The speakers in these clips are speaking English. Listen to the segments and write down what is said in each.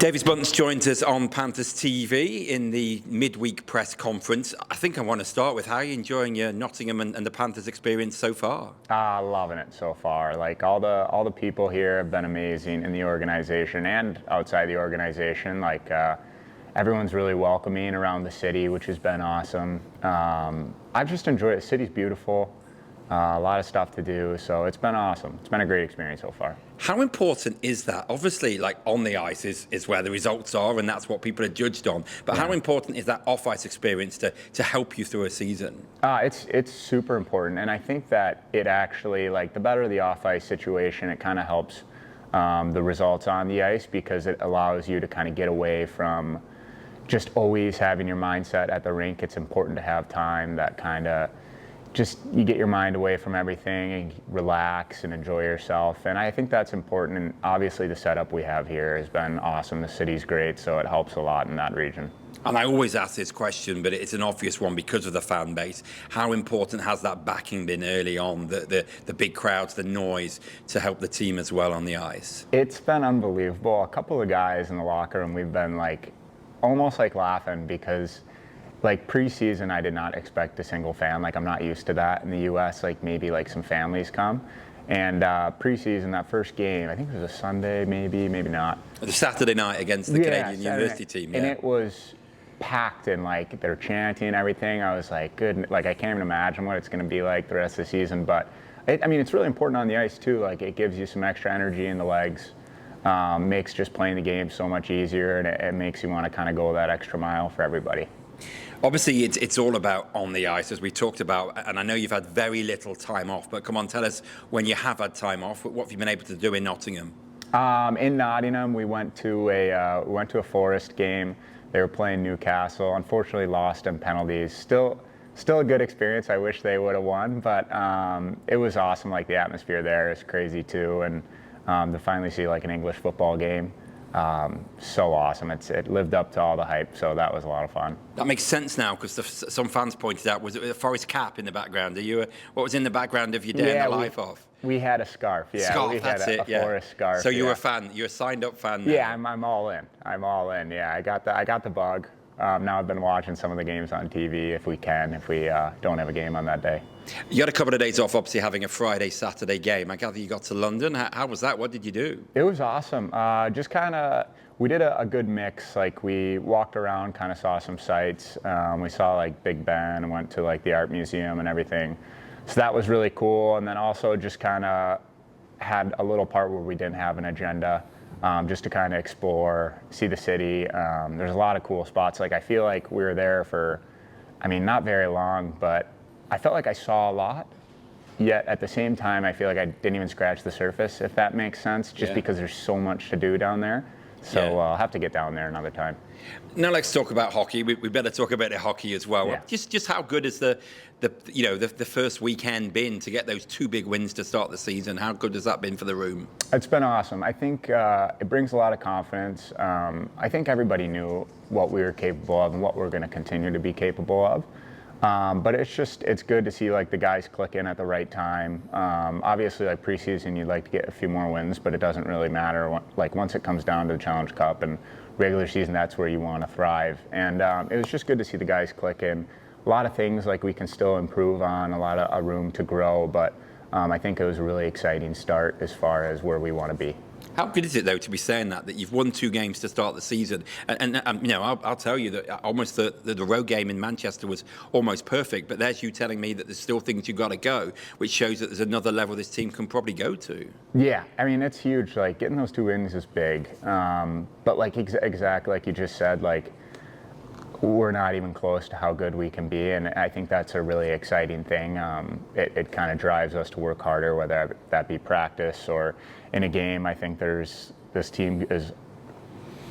Davis Bunz joins us on Panthers TV in the midweek press conference. I think I want to start with how are you enjoying your Nottingham and the Panthers experience so far? Loving it so far. Like all the people here have been amazing in the organization and outside the organization. Like everyone's really welcoming around the city, which has been awesome. I've just enjoyed it. The city's beautiful. A lot of stuff to do, so it's been awesome. It's been a great experience so far. How important is that? Obviously, like on the ice is where the results are, and that's what people are judged on. But how important is that off-ice experience to help you through a season? It's super important, and I think that it actually, like the better the off-ice situation, it kind of helps the results on the ice because it allows you to kind of get away from just always having your mindset at the rink. It's important to have time that kind of just you get your mind away from everything and relax and enjoy yourself. And I think that's important. And obviously the setup we have here has been awesome. The city's great, so it helps a lot in that region. And I always ask this question, but it's an obvious one because of the fan base. How important has that backing been early on, the big crowds, the noise, to help the team as well on the ice? It's been unbelievable. A couple of guys in the locker room, we've been like almost like laughing because like preseason, I did not expect a single fan. Like I'm not used to that in the U.S. Like maybe like some families come, and preseason that first game, I think it was a Sunday, maybe not. The Saturday night against the Canadian University team, and it was packed and like they're chanting and everything. I was like, good. Like I can't even imagine what it's going to be like the rest of the season. But I mean, it's really important on the ice too. Like it gives you some extra energy in the legs. Makes just playing the game so much easier, and it makes you want to kind of go that extra mile for everybody. Obviously, it's all about on the ice, as we talked about, and I know you've had very little time off, but come on, tell us when you have had time off, what have you been able to do in Nottingham? In Nottingham, we went to a Forest game. They were playing Newcastle. Unfortunately, lost in penalties. Still a good experience. I wish they would have won, but it was awesome. Like the atmosphere there is crazy too, and to finally see like an English football game. So awesome. It lived up to all the hype, so that was a lot of fun. That makes sense now because some fans pointed out, was it a Forest cap in the background? What was in the background of your day in the life off? We had a scarf, yeah. Scarf, we that's had a Forest scarf. So you're a fan, you're a signed up fan now. Yeah, I'm all in. I'm all in, yeah. I got the bug. Now I've been watching some of the games on TV if we don't have a game on that day. You had a couple of days off, obviously having a Friday, Saturday game. I gather you got to London. How was that? What did you do? It was awesome. Just kind of, we did a good mix. Like we walked around, kind of saw some sights. We saw like Big Ben and went to like the art museum and everything. So that was really cool. And then also just kind of had a little part where we didn't have an agenda. Just to kind of explore, see the city. There's a lot of cool spots. Like I feel like we were there for, I mean, not very long, but I felt like I saw a lot. Yet at the same time, I feel like I didn't even scratch the surface, if that makes sense, just because there's so much to do down there. So I'll have to get down there another time. Now let's talk about hockey. We better talk about the hockey as well. Yeah. Just how good has the first weekend been to get those two big wins to start the season? How good has that been for the room? It's been awesome. I think it brings a lot of confidence. I think everybody knew what we were capable of and what we're going to continue to be capable of. But it's good to see like the guys click in at the right time. Obviously, like preseason, you'd like to get a few more wins, but it doesn't really matter. Like once it comes down to the Challenge Cup and regular season, that's where you want to thrive. And it was just good to see the guys click in. A lot of things like we can still improve on, a lot of room to grow, but I think it was a really exciting start as far as where we want to be. How good is it, though, to be saying that you've won 2 games to start the season? And I'll tell you that almost the road game in Manchester was almost perfect, but there's you telling me that there's still things you've got to go, which shows that there's another level this team can probably go to. Yeah, I mean, it's huge. Like, getting those 2 wins is big. But, like, exactly like you just said, like, we're not even close to how good we can be, and I think that's a really exciting thing. It kind of drives us to work harder, whether that be practice or in a game. I think this team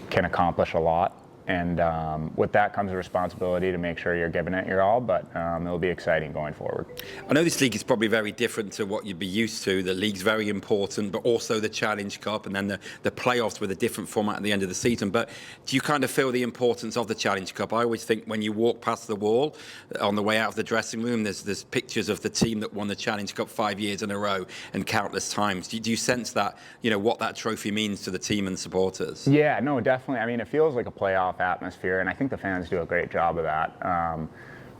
can accomplish a lot, And with that comes a responsibility to make sure you're giving it your all, but it'll be exciting going forward. I know this league is probably very different to what you'd be used to. The league's very important, but also the Challenge Cup and then the playoffs with a different format at the end of the season. But do you kind of feel the importance of the Challenge Cup? I always think when you walk past the wall on the way out of the dressing room, there's pictures of the team that won the Challenge Cup 5 years in a row and countless times. Do you sense that, what that trophy means to the team and supporters? Yeah, no, definitely. I mean, it feels like a playoff atmosphere, and I think the fans do a great job of that.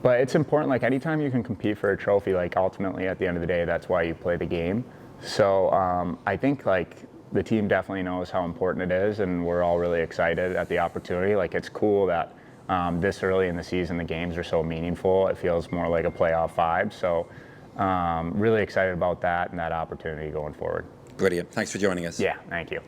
But it's important, like anytime you can compete for a trophy, like ultimately at the end of the day, that's why you play the game. So I think like the team definitely knows how important it is, and we're all really excited at the opportunity. Like it's cool that this early in the season, the games are so meaningful. It feels more like a playoff vibe. So really excited about that and that opportunity going forward. Brilliant. Thanks for joining us. Yeah, thank you.